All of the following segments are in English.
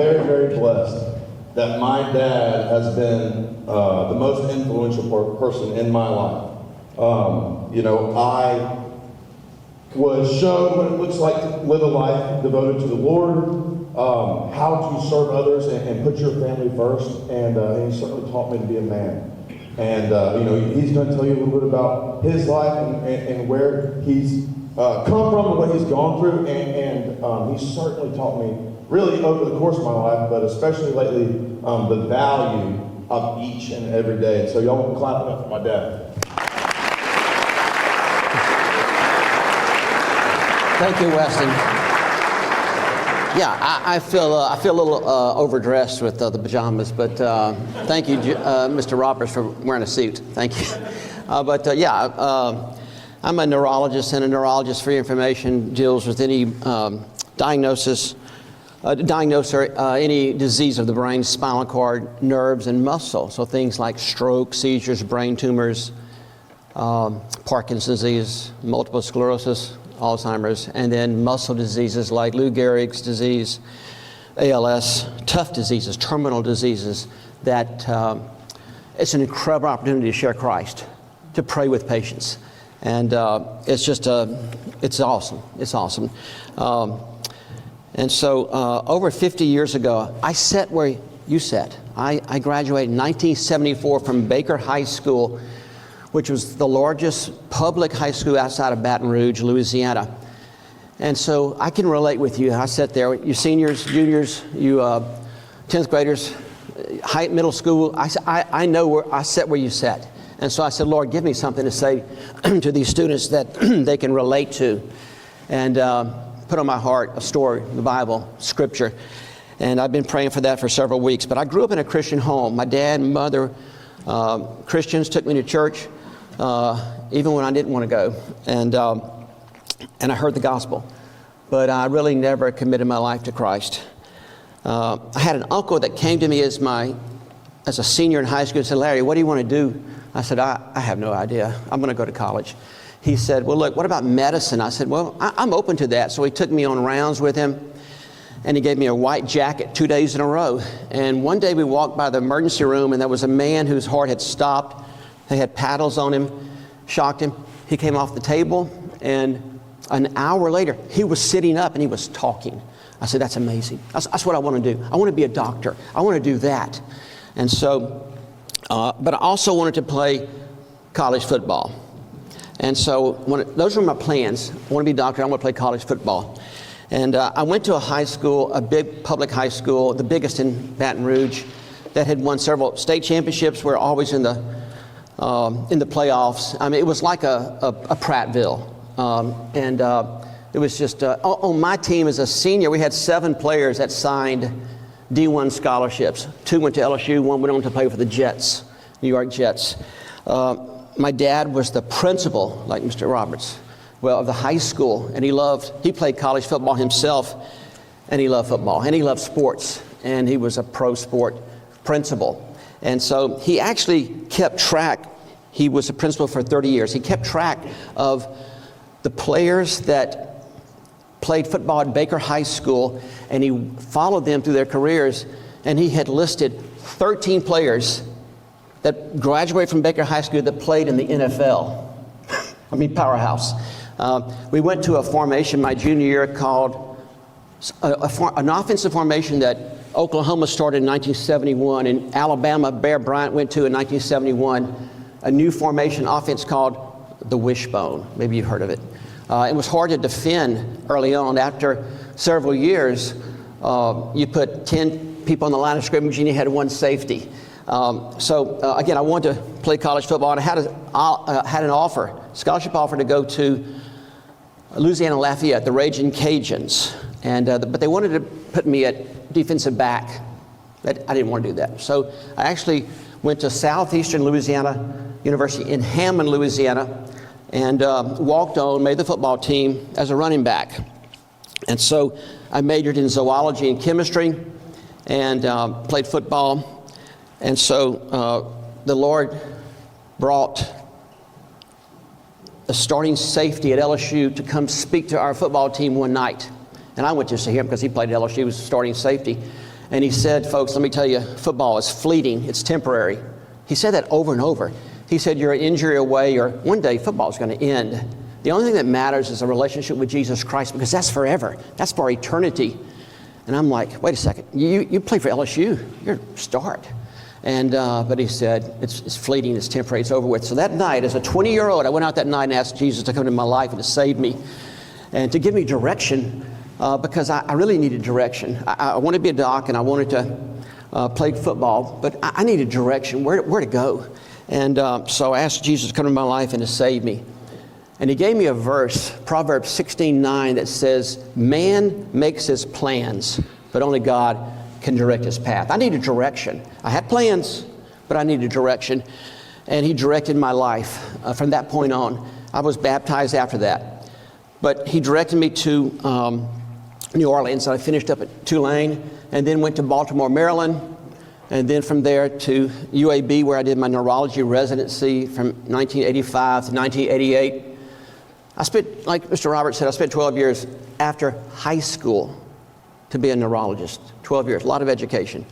very, very blessed that my dad has been the most influential person in my life. I was shown what it looks like to live a life devoted to the Lord, how to serve others and put your family first, and he certainly taught me to be a man. And he's going to tell you a little bit about his life and where he's come from and what he's gone through, and he's certainly taught me, really over the course of my life, but especially lately, the value of each and every day. So y'all want to clap it up for my dad. Thank you, Weston. Yeah, I feel a little overdressed with the pajamas, but thank you, Mr. Roberts, for wearing a suit. Thank you. I'm a neurologist, and a neurologist, for your information, deals with any diagnose any disease of the brain, spinal cord, nerves, and muscle. So things like stroke, seizures, brain tumors, Parkinson's disease, multiple sclerosis, Alzheimer's, and then muscle diseases like Lou Gehrig's disease, ALS, tough diseases, terminal diseases, that it's an incredible opportunity to share Christ, to pray with patients. And it's just, it's awesome. It's awesome. And so over 50 years ago, I sat where you sat. I graduated in 1974 from Baker High School, which was the largest public high school outside of Baton Rouge, Louisiana. And so I can relate with you. I sat there, you seniors, juniors, you 10th graders, middle school. I know where I sat where you sat. And so I said, Lord, give me something to say to these students that they can relate to. And put on my heart a story, the Bible, Scripture. And I've been praying for that for several weeks. But I grew up in a Christian home. My dad and mother, Christians, took me to church, even when I didn't want to go. And I heard the gospel. But I really never committed my life to Christ. I had an uncle that came to me as a senior in high school and said, Larry, what do you want to do? I said, I have no idea. I'm going to go to college. He said, well, look, what about medicine? I said, well, I'm open to that. So he took me on rounds with him, and he gave me a white jacket 2 days in a row. And one day we walked by the emergency room, and there was a man whose heart had stopped. They had paddles on him, shocked him. He came off the table, and an hour later, he was sitting up, and he was talking. I said, that's amazing. That's what I want to do. I want to be a doctor. I want to do that. And so, but I also wanted to play college football. And so those were my plans. I want to be a doctor. I want to play college football. And I went to a high school, a big public high school, the biggest in Baton Rouge, that had won several state championships. We're always in the playoffs. I mean, it was like a Prattville. It was just, on my team as a senior, we had 7 players that signed D1 scholarships. 2 went to LSU, 1 went on to play for the Jets, New York Jets. My dad was the principal, like Mr. Roberts, of the high school, and he played college football himself, and he loved football, and he loved sports, and he was a pro sport principal. And so he actually kept track. He was a principal for 30 years. He kept track of the players that played football at Baker High School, and he followed them through their careers, and he had listed 13 players that graduated from Baker High School that played in the NFL. I mean, powerhouse. We went to a formation my junior year called an offensive formation that Oklahoma started in 1971, and Alabama, Bear Bryant went to in 1971, a new formation offense called the wishbone. Maybe you've heard of it. It was hard to defend early on. After several years, you put 10 people on the line of scrimmage and you had 1 safety. Again, I wanted to play college football, and I had an scholarship offer to go to Louisiana Lafayette, the Raging Cajuns, but they wanted to put me at defensive back. I didn't want to do that. So I actually went to Southeastern Louisiana University in Hammond, Louisiana, and walked on, made the football team as a running back. And so I majored in zoology and chemistry and played football. And so the Lord brought the starting safety at LSU to come speak to our football team one night. And I went to see him because he played at LSU, he was starting safety. And he said, folks, let me tell you, football is fleeting. It's temporary. He said that over and over. He said, you're an injury away, or one day football is going to end. The only thing that matters is a relationship with Jesus Christ, because that's forever. That's for eternity. And I'm like, wait a second. You play for LSU. You're a start. And but he said, it's fleeting, it's temporary, it's over with. So that night, as a 20-year-old, I went out that night and asked Jesus to come into my life and to save me and to give me direction, because I really needed direction. I wanted to be a doc, and I wanted to play football, but I needed direction, where to go. And so I asked Jesus to come into my life and to save me. And he gave me a verse, Proverbs 16:9, that says, man makes his plans, but only God can direct his path. I needed direction. I had plans, but I needed direction. And he directed my life from that point on. I was baptized after that. But he directed me to New Orleans. I finished up at Tulane and then went to Baltimore, Maryland. And then from there to UAB, where I did my neurology residency from 1985 to 1988. I spent, like Mr. Roberts said, I spent 12 years after high school to be a neurologist. 12 years, a lot of education,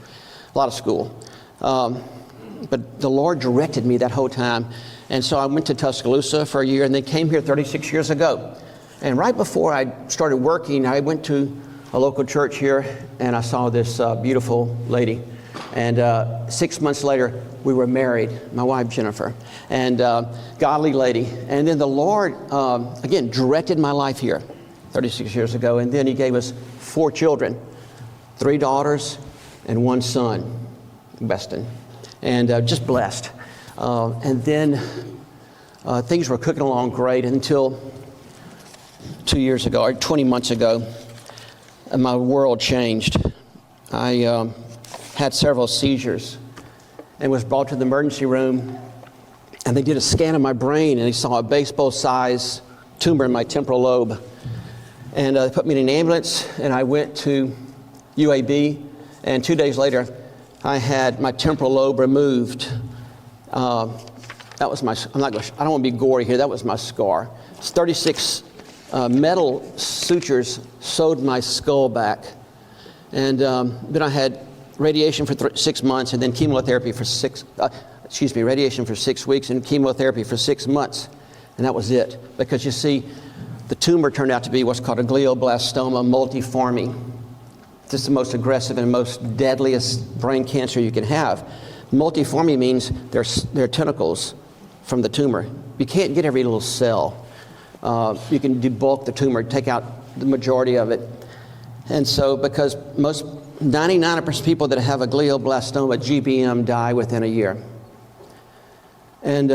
a lot of school. But the Lord directed me that whole time. And so I went to Tuscaloosa for a year and then came here 36 years ago. And right before I started working, I went to a local church here and I saw this beautiful lady. And 6 months later, we were married, my wife Jennifer, and godly lady. And then the Lord, again, directed my life here 36 years ago. And then he gave us 4 children, 3 daughters and 1 son, Weston, and just blessed. And then things were cooking along great until 2 years ago, or 20 months ago, and my world changed. I had several seizures and was brought to the emergency room, and they did a scan of my brain, and they saw a baseball-sized tumor in my temporal lobe. And they put me in an ambulance, and I went to UAB, and 2 days later, I had my temporal lobe removed. That was my, I don't want to be gory here, that was my scar. It's 36 metal sutures sewed my skull back. And then I had radiation for 6 months, and then chemotherapy for radiation for 6 weeks, and chemotherapy for 6 months. And that was it. Because you see, the tumor turned out to be what's called a glioblastoma multiforme. This is the most aggressive and most deadliest brain cancer you can have. Multiforme means there are tentacles from the tumor. You can't get every little cell. You can debulk the tumor, take out the majority of it. And so, because 99% of people that have a glioblastoma, GBM, die within a year. And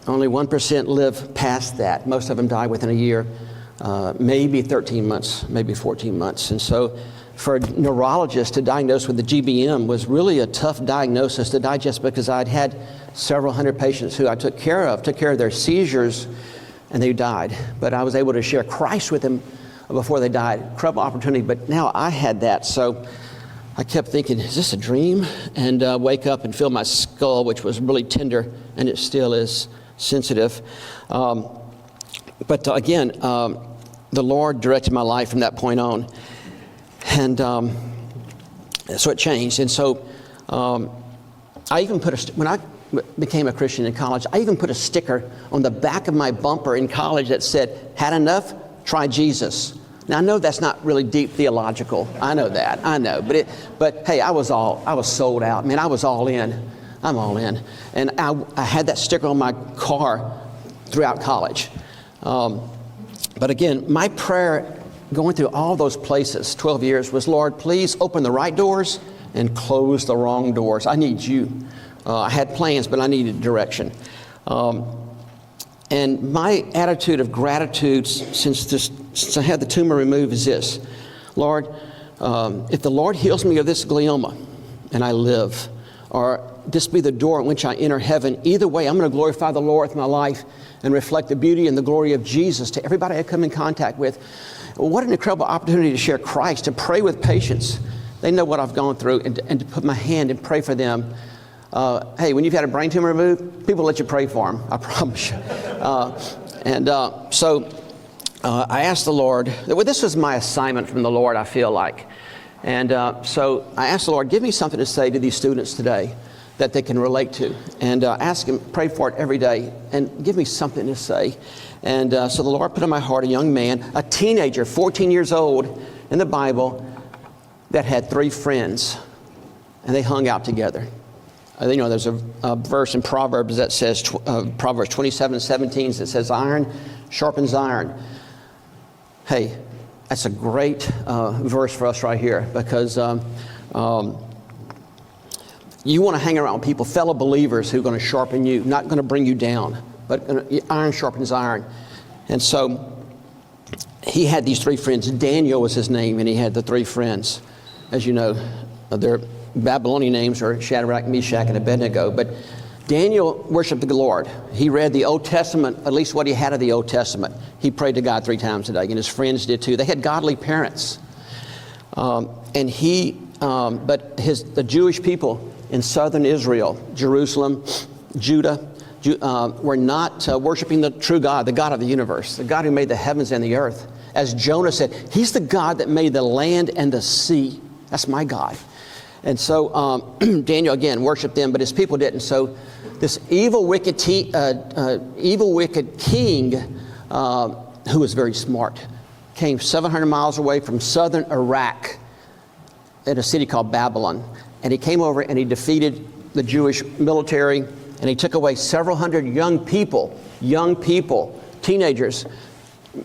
only 1% live past that. Most of them die within a year, maybe 13 months, maybe 14 months. And so for a neurologist to diagnose with the GBM was really a tough diagnosis to digest, because I'd had several hundred patients who I took care of their seizures, and they died. But I was able to share Christ with them before they died. Incredible opportunity, but now I had that. So I kept thinking, is this a dream? And wake up and feel my skull, which was really tender, and it still is sensitive. But again, the Lord directed my life from that point on. And so it changed. And so I even when I became a Christian in college, I even put a sticker on the back of my bumper in college that said, "Had enough? Try Jesus." Now I know that's not really deep theological. I know that. I know. But hey, I was sold out. Man, I was all in. I'm all in. And I had that sticker on my car throughout college. But again, my prayer going through all those places, 12 years, was, Lord, please open the right doors and close the wrong doors. I need you. I had plans, but I needed direction. And my attitude of gratitude since I had the tumor removed is this: Lord, if the Lord heals me of this glioma and I live, or this be the door in which I enter heaven, either way, I'm going to glorify the Lord with my life and reflect the beauty and the glory of Jesus to everybody I come in contact with. What an incredible opportunity to share Christ, to pray with patients. They know what I've gone through, and to put my hand and pray for them. Hey, when you've had a brain tumor removed, people let you pray for them, I promise you. So I asked the Lord, well, this was my assignment from the Lord, I feel like. And so I asked the Lord, give me something to say to these students today that they can relate to. And ask Him, pray for it every day, and give me something to say. And so the Lord put in my heart a young man, a teenager, 14 years old, in the Bible, that had 3 friends, and they hung out together. You know, there's a verse in Proverbs that says, Proverbs 27:17, that says, iron sharpens iron. Hey, that's a great verse for us right here, because you want to hang around with people, fellow believers, who are going to sharpen you, not going to bring you down, but iron sharpens iron. And so he had these 3 friends. Daniel was his name, and he had the 3 friends. As you know, their Babylonian names are Shadrach, Meshach, and Abednego. But Daniel worshiped the Lord. He read the Old Testament, at least what he had of the Old Testament. He prayed to God 3 times a day, and his friends did too. They had godly parents. But the Jewish people in southern Israel, Jerusalem, Judah, were not worshiping the true God, the God of the universe, the God who made the heavens and the earth. As Jonah said, He's the God that made the land and the sea. That's my God. And so Daniel, again, worshiped them, but his people didn't. So this evil, wicked king, who was very smart, came 700 miles away from southern Iraq in a city called Babylon. And he came over and he defeated the Jewish military, and he took away several hundred young people, teenagers,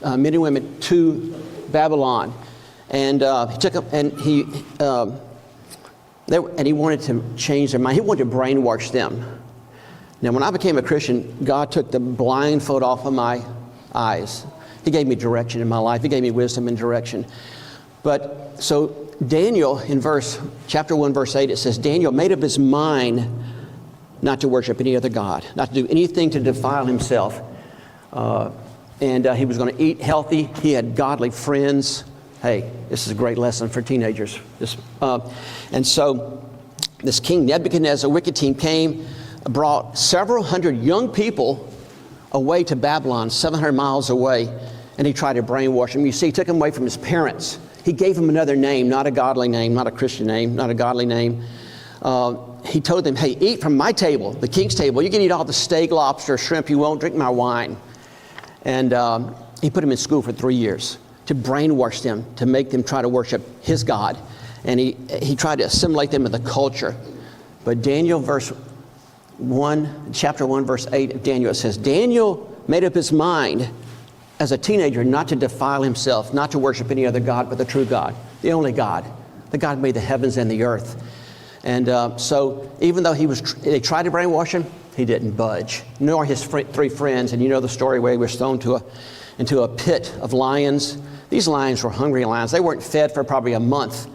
men and women, to Babylon. And he took them, and he wanted to change their mind. He wanted to brainwash them. Now, when I became a Christian, God took the blindfold off of my eyes. He gave me direction in my life. He gave me wisdom and direction. But so Daniel, in chapter 1, verse 8, it says, Daniel made up his mind not to worship any other God, not to do anything to defile himself. And he was going to eat healthy. He had godly friends. Hey, this is a great lesson for teenagers. And so this king Nebuchadnezzar, a wicked king, came, brought several hundred young people away to Babylon, 700 miles away, and he tried to brainwash them. You see, he took them away from his parents. He gave them another name, not a godly name, not a Christian name, not a godly name. He told them, hey, eat from my table, the king's table. You can eat all the steak, lobster, shrimp. You won't drink my wine. And he put them in school for 3 years to brainwash them, to make them try to worship his God. And he tried to assimilate them in the culture. But Daniel, chapter 1, verse 8 of Daniel, it says, Daniel made up his mind as a teenager not to defile himself, not to worship any other God but the true God, the only God, the God who made the heavens and the earth. And so even though they tried to brainwash him, he didn't budge, nor his 3 friends. And you know the story where he was thrown into a pit of lions. These lions were hungry lions. They weren't fed for probably a month.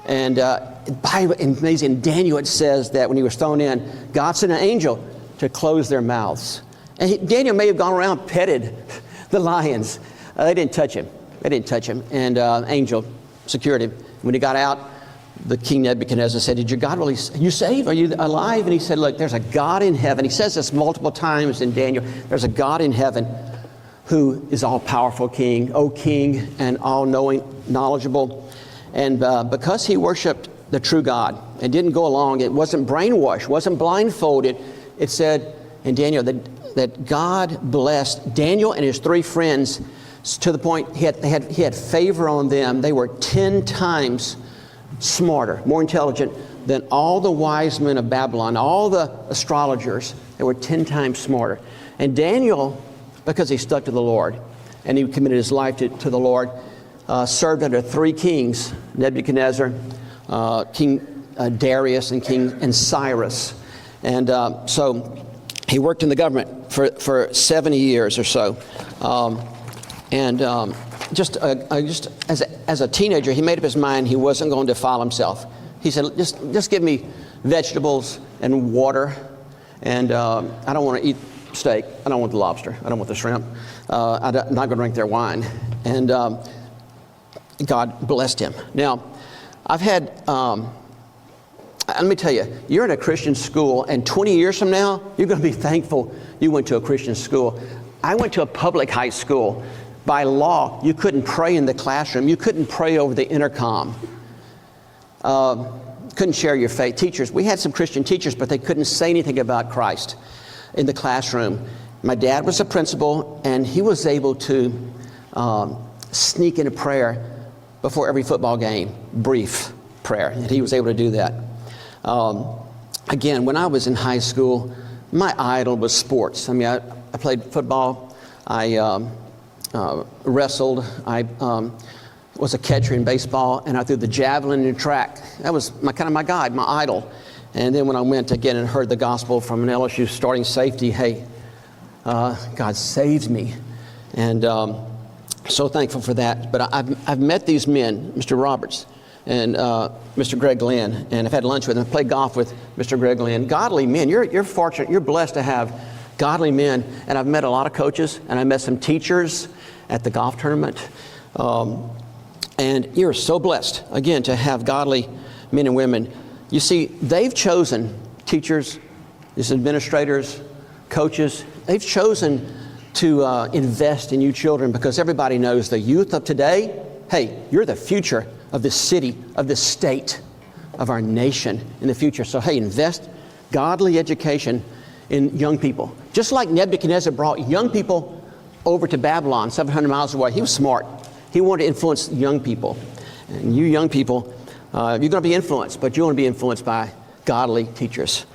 And amazing, Daniel, it says that when he was thrown in, God sent an angel to close their mouths. And Daniel may have gone around, petted the lions. They didn't touch him. And angel secured him. When he got out, the king Nebuchadnezzar said, did your God really, are you saved? Are you alive? And he said, look, there's a God in heaven. He says this multiple times in Daniel. There's a God in heaven who is all-powerful king, O king, and all-knowing, knowledgeable. And because he worshiped the true God and didn't go along, it wasn't brainwashed, wasn't blindfolded, it said in Daniel that God blessed Daniel and his 3 friends to the point he had favor on them. They were 10 times smarter, more intelligent than all the wise men of Babylon, all the astrologers. They were 10 times smarter. And Daniel, because he stuck to the Lord and he committed his life to the Lord, served under 3 kings, Nebuchadnezzar, King Darius, and Cyrus. And so he worked in the government for 70 years or so. Just as a teenager, he made up his mind he wasn't going to defile himself. He said, just give me vegetables and water, and I don't want to eat steak. I don't want the lobster. I don't want the shrimp. I'm not going to drink their wine. And God blessed him. Now, I've had, let me tell you, you're in a Christian school, and 20 years from now, you're going to be thankful you went to a Christian school. I went to a public high school. By law, you couldn't pray in the classroom. You couldn't pray over the intercom. couldn't share your faith. Teachers, we had some Christian teachers, but they couldn't say anything about Christ in the classroom. My dad was a principal, and he was able to sneak in a prayer before every football game, brief prayer, and he was able to do that. Again, when I was in high school, my idol was sports. I mean, I played football, I wrestled, I was a catcher in baseball, and I threw the javelin in track. That was my guide, my idol. And then when I went again and heard the gospel from an LSU starting safety, hey, God saved me. And so thankful for that. But I've met these men, Mr. Roberts and Mr. Greg Glenn, and I've had lunch with them, played golf with Mr. Greg Glenn. Godly men. You're fortunate, you're blessed to have godly men. And I've met a lot of coaches, and I met some teachers at the golf tournament. And you're so blessed, again, to have godly men and women. You see, they've chosen, teachers, these administrators, coaches, they've chosen to invest in you children, because everybody knows the youth of today, hey, you're the future of this city, of this state, of our nation in the future. So, hey, invest godly education in young people. Just like Nebuchadnezzar brought young people over to Babylon, 700 miles away. He was smart. He wanted to influence young people. And you young people, you're going to be influenced, but you want to be influenced by godly teachers.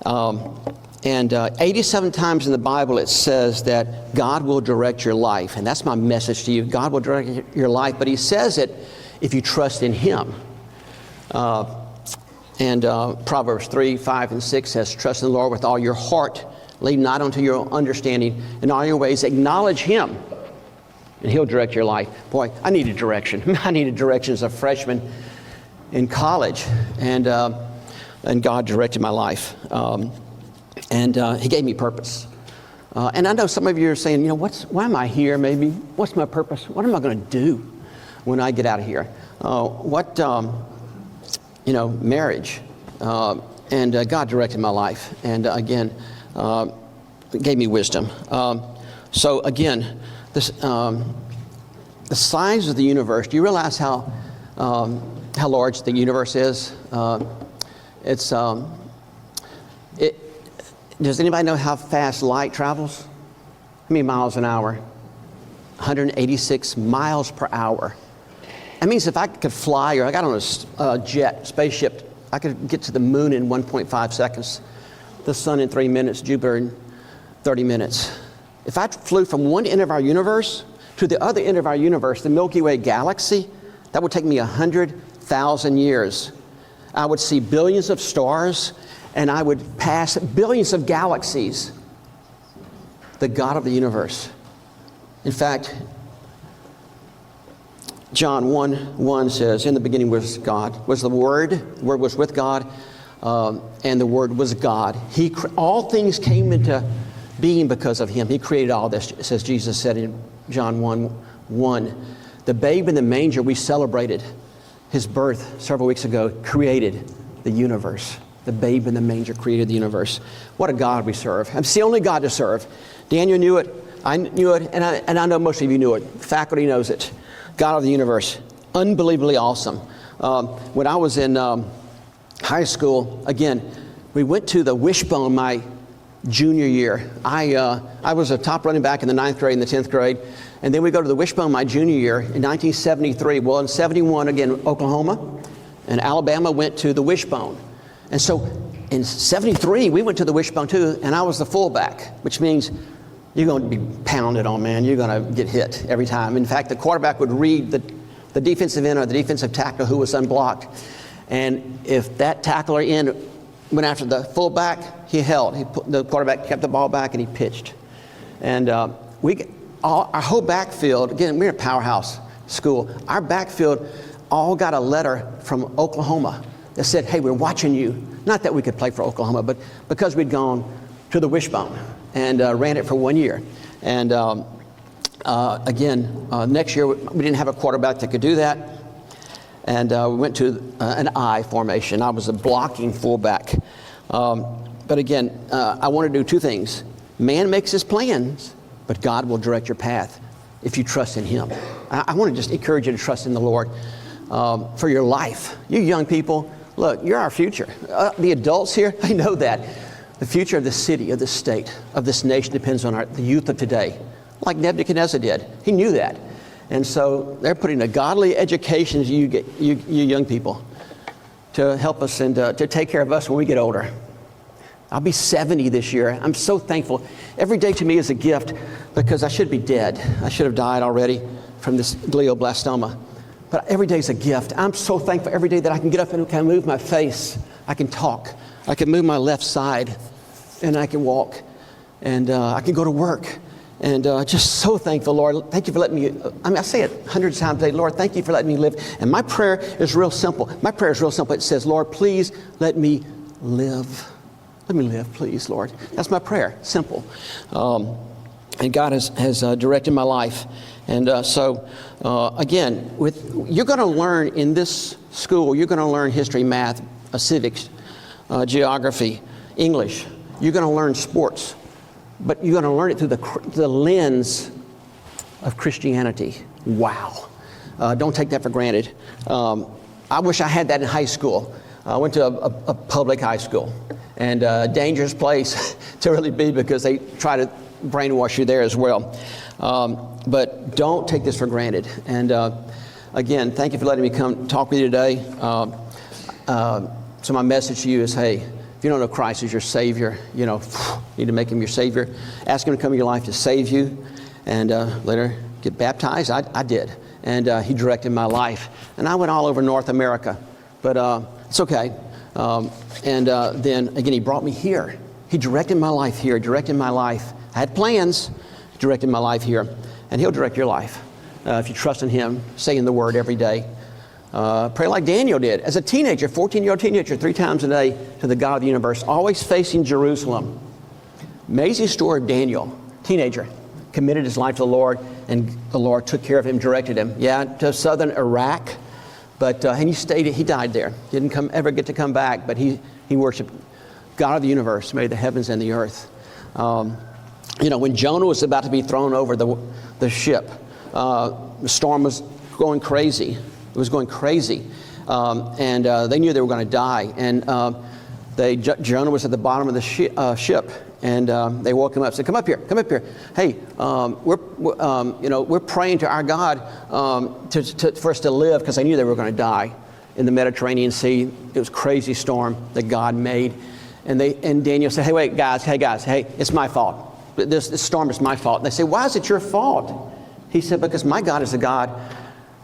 And 87 times in the Bible it says that God will direct your life. And that's my message to you. God will direct your life, but he says it if you trust in him. Proverbs 3, 5, and 6 says, trust in the Lord with all your heart. Lean not unto your understanding. In all your ways acknowledge him, and he'll direct your life. Boy, I needed direction. I needed direction as a freshman in college. And God directed my life. He gave me purpose. And I know some of you are saying, why am I here maybe? What's my purpose? What am I going to do when I get out of here? Marriage. God directed my life. And again, gave me wisdom. So again, the size of the universe, do you realize how large the universe is? Does anybody know how fast light travels? How many miles an hour? 186 miles per hour. That means if I could fly, or I got on a spaceship, I could get to the moon in 1.5 seconds, the sun in 3 minutes, Jupiter in 30 minutes. If I flew from one end of our universe to the other end of our universe, the Milky Way galaxy, that would take me 100,000 years. I would see billions of stars, and I would pass billions of galaxies. The God of the universe. In fact, John 1:1 says, in the beginning was God, was the Word was with God, and the Word was God. All things came into being because of him. He created all this, says Jesus said in John 1:1. The babe in the manger we celebrated, his birth several weeks ago, created the universe. The babe in the manger created the universe. What a God we serve. It's the only God to serve. Daniel knew it. I knew it. And I know most of you knew it. Faculty knows it. God of the universe. Unbelievably awesome. When I was in high school, again, we went to the Wishbone my junior year. I was a top running back in the 9th grade and the 10th grade. And then we go to the Wishbone my junior year in 1973. Well, in 71, again, Oklahoma and Alabama went to the Wishbone. And so in 73, we went to the Wishbone too, and I was the fullback, which means you're going to be pounded on, man. You're going to get hit every time. In fact, the quarterback would read the defensive end or the defensive tackle who was unblocked. And if that tackler end went after the fullback, he held. The quarterback kept the ball back and he pitched. And our whole backfield, again, we're a powerhouse school. Our backfield all got a letter from Oklahoma that said, hey, we're watching you. Not that we could play for Oklahoma, but because we'd gone to the Wishbone and ran it for 1 year. And next year, we didn't have a quarterback that could do that. And we went to an I formation. I was a blocking fullback. But again, I want to do two things. Man makes his plans, but God will direct your path if you trust in him. I want to just encourage you to trust in the Lord. for your life. You young people, look, you're our future. The adults here, they know that. The future of the city, of the state, of this nation depends on the youth of today, like Nebuchadnezzar did. He knew that. And so they're putting a godly education into you young people to help us and to take care of us when we get older. I'll be 70 this year. I'm so thankful. Every day to me is a gift because I should be dead. I should have died already from this glioblastoma. But every day is a gift. I'm so thankful every day that I can get up and can move my face. I can talk. I can move my left side and I can walk. And I can go to work. And just so thankful, Lord. Thank you for letting me, I say it hundreds of times a day, Lord, thank you for letting me live. And my prayer is real simple. It says, Lord, please let me live. Let me live, please, Lord. That's my prayer, simple. And God has directed my life. And again, you're going to learn in this school, you're going to learn history, math, civics, geography, English. You're going to learn sports. But you're going to learn it through the lens of Christianity. Wow. Don't take that for granted. I wish I had that in high school. I went to a public high school. And a dangerous place to really be because they try to brainwash you there as well. But don't take this for granted. And again, thank you for letting me come talk with you today. So my message to you is, hey, if you don't know Christ as your Savior, you need to make Him your Savior. Ask Him to come in your life to save you. And later, get baptized. I did. And He directed my life. And I went all over North America. But it's okay. Then again, He brought me here. He directed my life here, directed my life. I had plans, directed my life here. And He'll direct your life. If you trust in Him, saying the word every day. Pray like Daniel did. As a teenager, 14-year-old teenager, 3 times a day to the God of the universe, always facing Jerusalem. Amazing story of Daniel, teenager, committed his life to the Lord, and the Lord took care of him, directed him. Yeah, to southern Iraq. But and he died there. Didn't ever get to come back, but he worshiped God of the universe, made the heavens and the earth. When Jonah was about to be thrown over the ship, the storm was going crazy. It was going crazy. And they knew they were going to die. And Jonah was at the bottom of the ship. And they woke him up, said, come up here. Hey, we're praying to our God for us to live, because they knew they were going to die in the Mediterranean Sea. It was a crazy storm that God made. And Daniel said, hey, guys, it's my fault. This storm is my fault. And they say, why is it your fault? He said, because my God is the God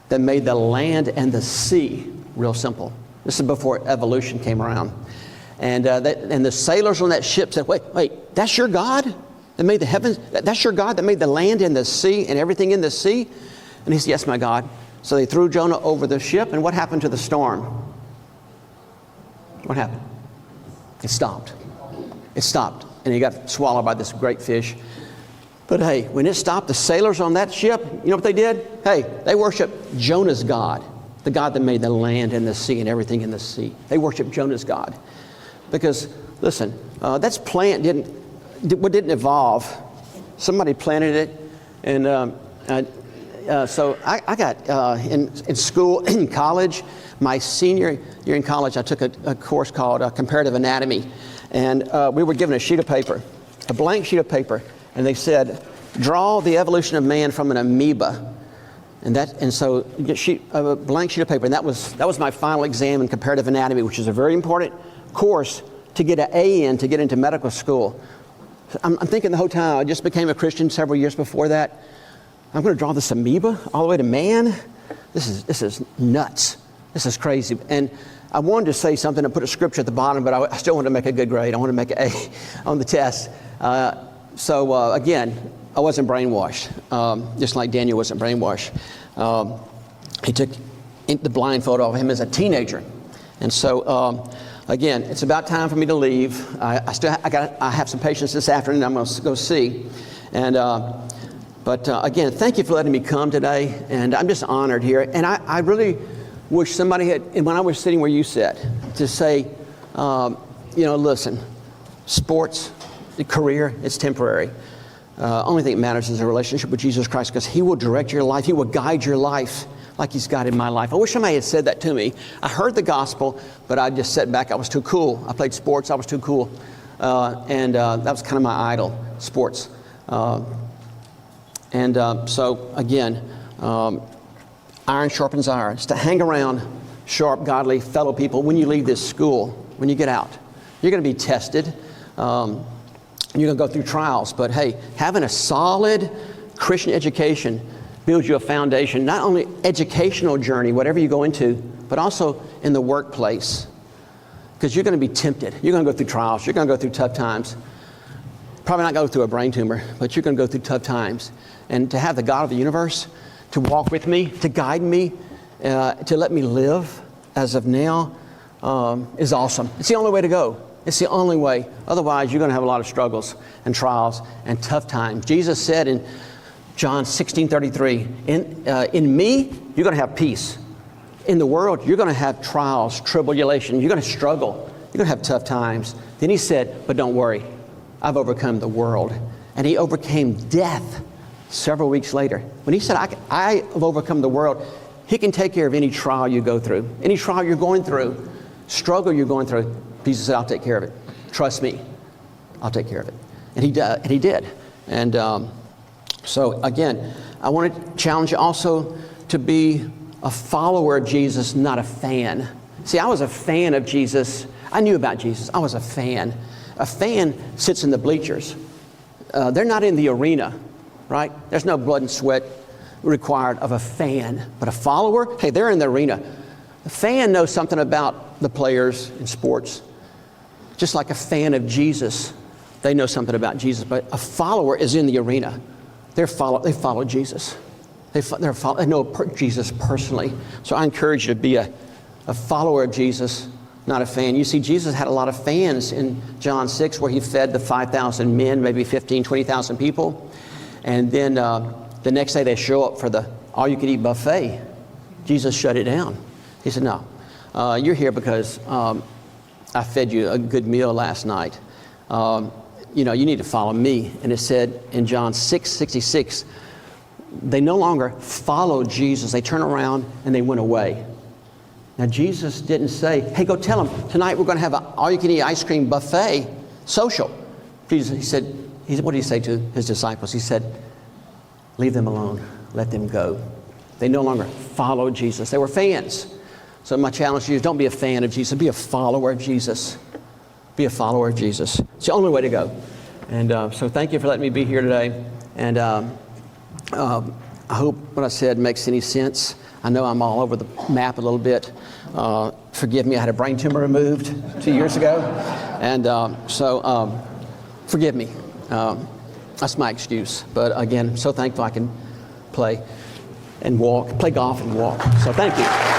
that made the land and the sea. Real simple. This is before evolution came around. And the sailors on that ship said, wait, that's your God that made the heavens? That's your God that made the land and the sea and everything in the sea? And he said, yes, my God. So they threw Jonah over the ship, and what happened to the storm? What happened? It stopped. And he got swallowed by this great fish. But hey, when it stopped, the sailors on that ship, you know what they did? Hey, they worshiped Jonah's God, the God that made the land and the sea and everything in the sea. They worshiped Jonah's God. Because, listen, that's plant didn't evolve. Somebody planted it. And so I got in school, in college, my senior year in college, I took a course called Comparative Anatomy. And we were given a sheet of paper, a blank sheet of paper. And they said, draw the evolution of man from an amoeba. And so you get a blank sheet of paper. And that was my final exam in comparative anatomy, which is a very important course to get an A in to get into medical school. I'm thinking the whole time, I just became a Christian several years before that. I'm going to draw this amoeba all the way to man? This is nuts. This is crazy. And I wanted to say something and put a scripture at the bottom, but I still wanted to make a good grade. I wanted to make an A on the test. So again, I wasn't brainwashed, just like Daniel wasn't brainwashed. He took the blindfold off him as a teenager. And so, again, it's about time for me to leave. I have some patients this afternoon I'm going to go see. But again, thank you for letting me come today. And I'm just honored here. And I really wish somebody had, and when I was sitting where you sat, to say, listen, sports, career, it's temporary. Only thing that matters is a relationship with Jesus Christ, because He will direct your life. He will guide your life like He's got in my life. I wish somebody had said that to me. I heard the gospel, but I just sat back. I was too cool. I played sports. I was too cool. And that was kind of my idol, sports. So again, iron sharpens iron. It's to hang around sharp, godly fellow people when you leave this school, when you get out. You're going to be tested. You're going to go through trials. But hey, having a solid Christian education builds you a foundation, not only educational journey, whatever you go into, but also in the workplace. Because you're going to be tempted. You're going to go through trials. You're going to go through tough times. Probably not go through a brain tumor, but you're going to go through tough times. And to have the God of the universe to walk with me, to guide me, to let me live as of now is awesome. It's the only way to go. It's the only way. Otherwise, you're going to have a lot of struggles and trials and tough times. Jesus said in John 16:33, in me, you're going to have peace. In the world, you're going to have trials, tribulation. You're going to struggle. You're going to have tough times. Then He said, but don't worry. I've overcome the world. And He overcame death several weeks later. When He said, I have overcome the world, He can take care of any trial you go through. Any trial you're going through, struggle you're going through. Jesus said, I'll take care of it. Trust me. I'll take care of it. And He did. And so again, I want to challenge you also to be a follower of Jesus, not a fan. See, I was a fan of Jesus. I knew about Jesus. I was a fan. A fan sits in the bleachers. They're not in the arena, right? There's no blood and sweat required of a fan. But a follower, hey, they're in the arena. A fan knows something about the players in sports. Just like a fan of Jesus, they know something about Jesus. But a follower is in the arena. They follow Jesus. They know Jesus personally. So I encourage you to be a follower of Jesus, not a fan. You see, Jesus had a lot of fans in John 6 where He fed the 5,000 men, maybe 15, 20,000 people. And then the next day they show up for the all-you-can-eat buffet. Jesus shut it down. He said, no, you're here because I fed you a good meal last night. You need to follow me. And it said in John 6:66, they no longer followed Jesus. They turned around and they went away. Now, Jesus didn't say, hey, go tell them, tonight we're going to have an all-you-can-eat ice cream buffet social. Jesus, He said, what did He say to His disciples? He said, leave them alone. Let them go. They no longer followed Jesus. They were fans. So my challenge to you is don't be a fan of Jesus. Be a follower of Jesus. Be a follower of Jesus. It's the only way to go. And so thank you for letting me be here today. And I hope what I said makes any sense. I know I'm all over the map a little bit. Forgive me, I had a brain tumor removed 2 years ago. And so forgive me. That's my excuse. But again, I'm so thankful I can play golf and walk. So thank you.